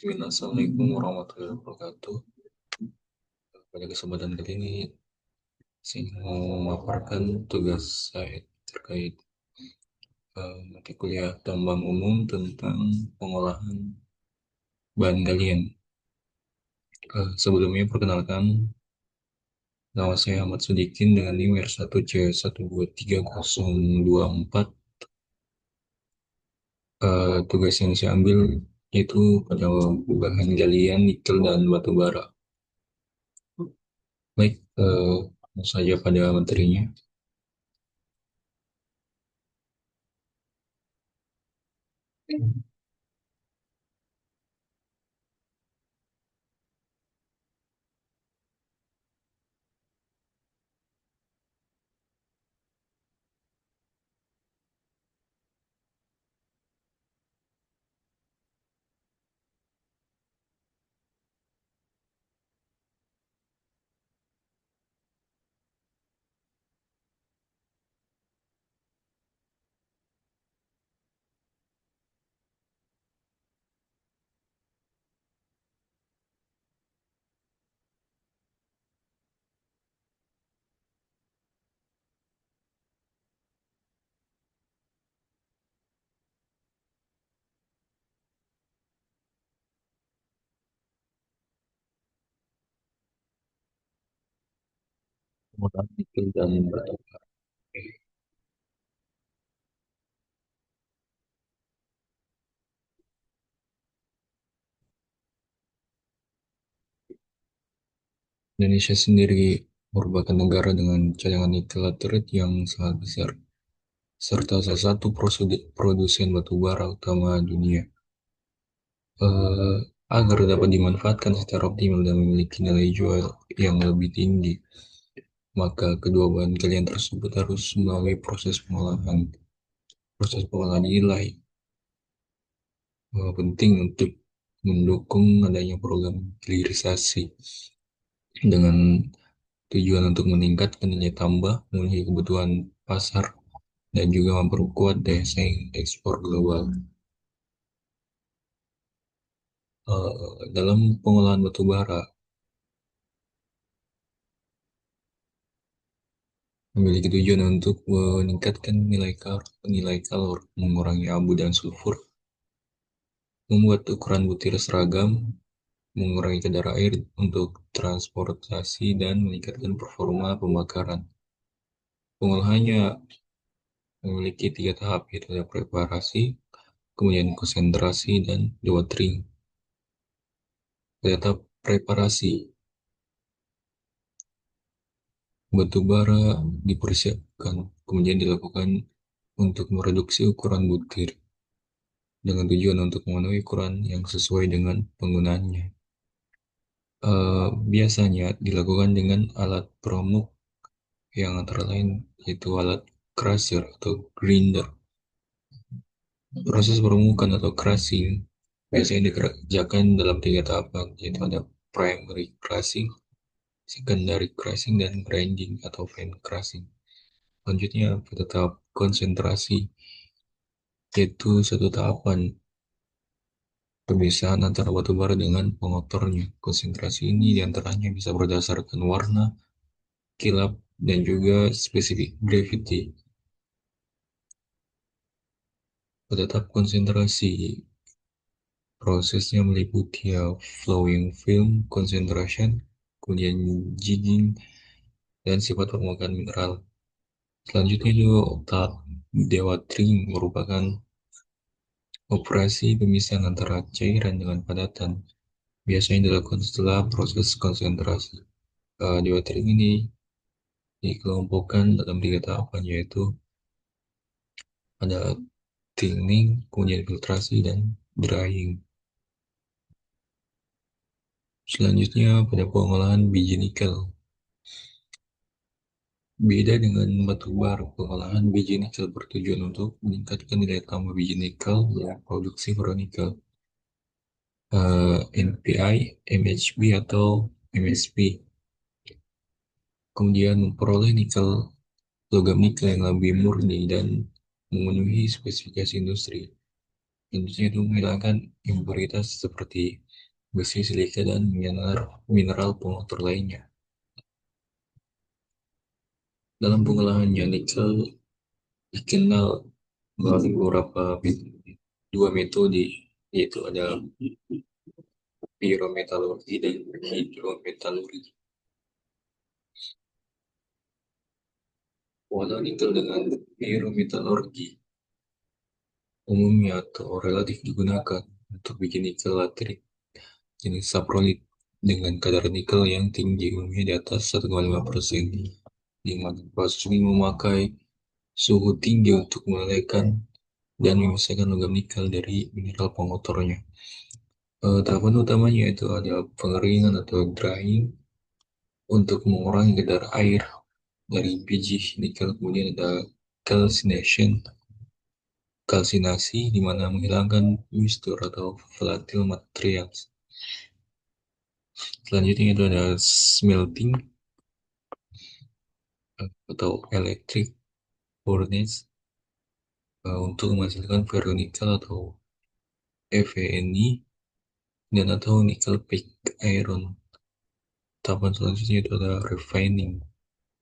Bismillah, Assalamualaikum warahmatullahi wabarakatuh. Pada kesempatan kali ini, saya mau memaparkan tugas saya terkait mata kuliah tambang umum tentang pengolahan bahan galian. Sebelumnya, perkenalkan, nama saya Ahmad Sudikin dengan NIM R1C123024. Tugas yang saya ambil yaitu pada bahan galian nikel dan batu bara. Baik, langsung saja pada materinya. Pengolahan nikel dan batu bara. Indonesia sendiri merupakan negara dengan cadangan nikel laterit yang sangat besar, serta salah satu produsen batu bara utama dunia. Eh, Agar dapat dimanfaatkan secara optimal dan memiliki nilai jual yang lebih tinggi, maka kedua bahan galian tersebut harus melalui proses pengolahan. Proses pengolahan inilah penting untuk mendukung adanya program hilirisasi dengan tujuan untuk meningkatkan nilai tambah, memenuhi kebutuhan pasar, dan juga memperkuat daya saing ekspor global. Dalam pengolahan batu bara, memiliki tujuan untuk meningkatkan nilai kalor, mengurangi abu dan sulfur, membuat ukuran butir seragam, mengurangi kadar air untuk transportasi, dan meningkatkan performa pembakaran. Pengolahannya memiliki tiga tahap, yaitu ada preparasi, kemudian konsentrasi, dan dewatering. Pada tahap preparasi, batu bara dipersiapkan, kemudian dilakukan untuk mereduksi ukuran butir dengan tujuan untuk memenuhi ukuran yang sesuai dengan penggunaannya. Biasanya dilakukan dengan alat peromuk yang antara lain yaitu alat crusher atau grinder. Proses peromukan atau crushing biasanya dikerjakan dalam tiga tahapan, yaitu ada primary crushing, secondary crushing, dan grinding atau fine crushing. Selanjutnya pada tahap konsentrasi, yaitu satu tahapan pemisahan antara batu bara dengan pengotornya. Konsentrasi ini diantaranya bisa berdasarkan warna, kilap, dan juga spesifik gravity. Pada tahap konsentrasi, prosesnya meliputi flowing film concentration, kemudian jigging, dan sifat permukaan mineral. Selanjutnya juga tahap dewatering merupakan operasi pemisahan antara cairan dengan padatan. Biasanya dilakukan setelah proses konsentrasi. Dewatering ini dikelompokkan dalam tiga tahapan, yaitu ada cleaning, kemudian filtrasi, dan drying. Selanjutnya pada pengolahan biji nikel. Beda dengan batu bara, pengolahan biji nikel bertujuan untuk meningkatkan nilai tambah biji nikel dan produksi ferronikel, NPI, MHP atau MSP. Kemudian memperoleh logam nikel yang lebih murni dan memenuhi spesifikasi industri. Tentunya itu menghilangkan impuritas seperti besi, silika, dan mineral pengotor lainnya. Dalam pengolahannya, nikel dikenal melalui dua metode, yaitu ada pyrometalurgi dan hidrometalurgi. Walau nikel dengan pyrometalurgi umumnya atau relatif digunakan untuk bikin nikel laterit jenis saprolit dengan kadar nikel yang tinggi, umumnya di atas 1,5%, di mana proses ini memakai suhu tinggi untuk melelehkan dan memisahkan logam nikel dari mineral pengotornya. Tahapan utamanya itu ada pengeringan atau drying untuk mengurangi kadar air dari biji nikel, kemudian ada calcination, kalsinasi di mana menghilangkan moisture atau volatile materials. Selanjutnya itu ada smelting atau electric furnace untuk menghasilkan ferronikel atau FeNi dan atau nickel pig iron. Tahapan selanjutnya itu ada refining,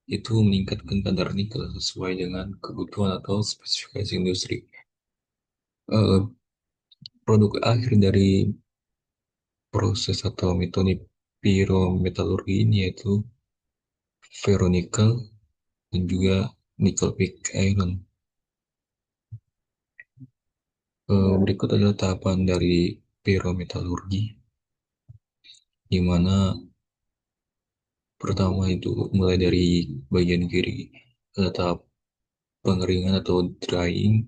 itu meningkatkan kadar nikel sesuai dengan kebutuhan atau spesifikasi industri. Eh, Produk akhir dari proses atau metode pyrometalurgi ini yaitu ferronikel dan juga nickel pig iron. Berikut adalah tahapan dari pyrometalurgi, di mana pertama itu mulai dari bagian kiri ada tahap pengeringan atau drying,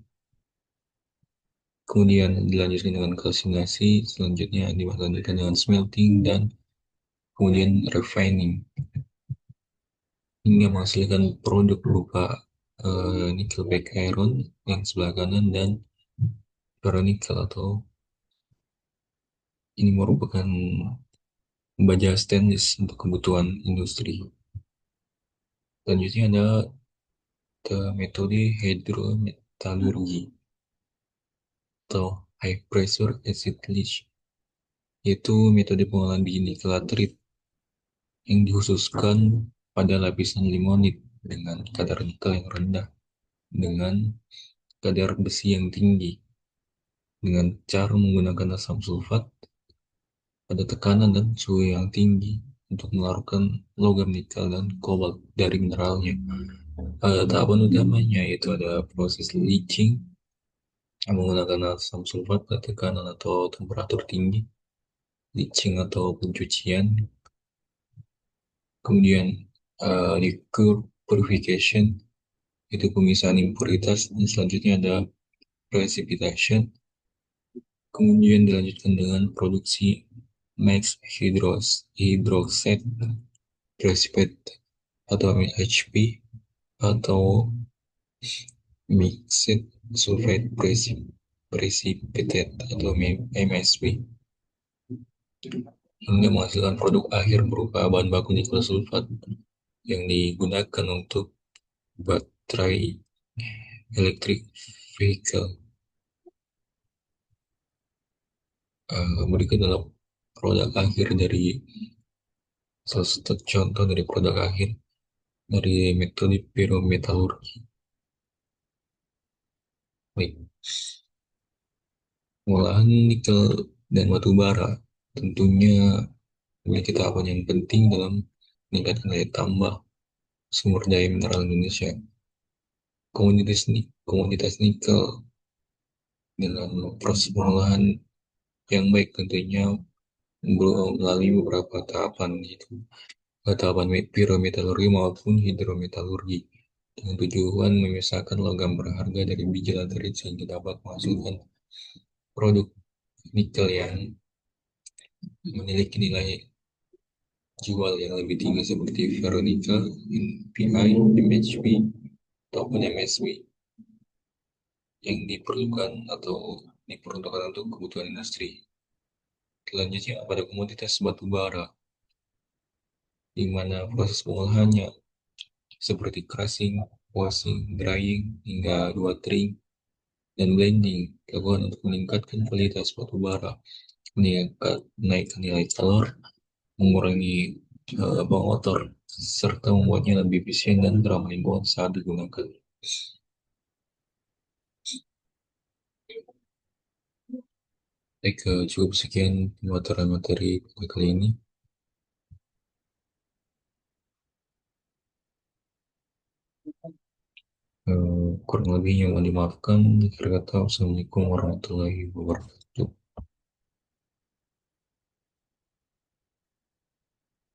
kemudian dilanjutkan dengan kalsinasi, selanjutnya dilanjutkan dengan smelting, dan kemudian refining hingga menghasilkan produk berupa nickel pig iron yang sebelah kanan dan ferronikel atau ini merupakan baja stainless untuk kebutuhan industri. Selanjutnya ada metode hidrometalurgi atau high pressure acid leach, yaitu metode pengolahan biji nikel laterit yang dikhususkan pada lapisan limonit dengan kadar nikel yang rendah dengan kadar besi yang tinggi dengan cara menggunakan asam sulfat pada tekanan dan suhu yang tinggi untuk melarutkan logam nikel dan kobalt dari mineralnya. Tahapan utamanya yaitu ada proses leaching yang menggunakan asam sulfat pada tekanan atau temperatur tinggi, leaching atau pencucian, kemudian di purification itu pemisahan impuritas, dan selanjutnya ada precipitation, kemudian dilanjutkan dengan produksi max hydroxide precipitate atau MHP atau mixed sulfate precipitate atau MSP hingga menghasilkan produk akhir berupa bahan baku nikel sulfat yang digunakan untuk baterai electric vehicle. Berikut adalah produk akhir dari salah satu contoh dari produk akhir dari metode pyrometalurgi. Baik, pengolahan nikel dan batu bara tentunya memiliki tahapan yang penting dalam meningkatkan daya tambah sumber daya mineral Indonesia. Komoditas nikel dengan proses pengolahan yang baik tentunya melalui beberapa tahapan, itu tahapan pyrometalurgi maupun hidrometalurgi dengan tujuan memisahkan logam berharga dari biji laterit sehingga dapat menghasilkan produk nikel yang memiliki nilai jual yang lebih tinggi seperti ferronikel, NPI, MHP, ataupun MSW yang diperuntukkan untuk kebutuhan industri. Selanjutnya pada komoditas batu bara, di mana proses pengolahannya seperti crushing, washing, drying, hingga watering dan blending dilakukan untuk meningkatkan kualitas batu bara menaikkan nilai telur, mengurangi bau kotor, serta membuatnya lebih efisien dan ramah lingkungan saat digunakan. Baik, cukup sekian pemaparan materi pada kali ini. Kurang lebihnya mohon dimaafkan. Akhir kata, Wassalamualaikum warahmatullahi wabarakatuh.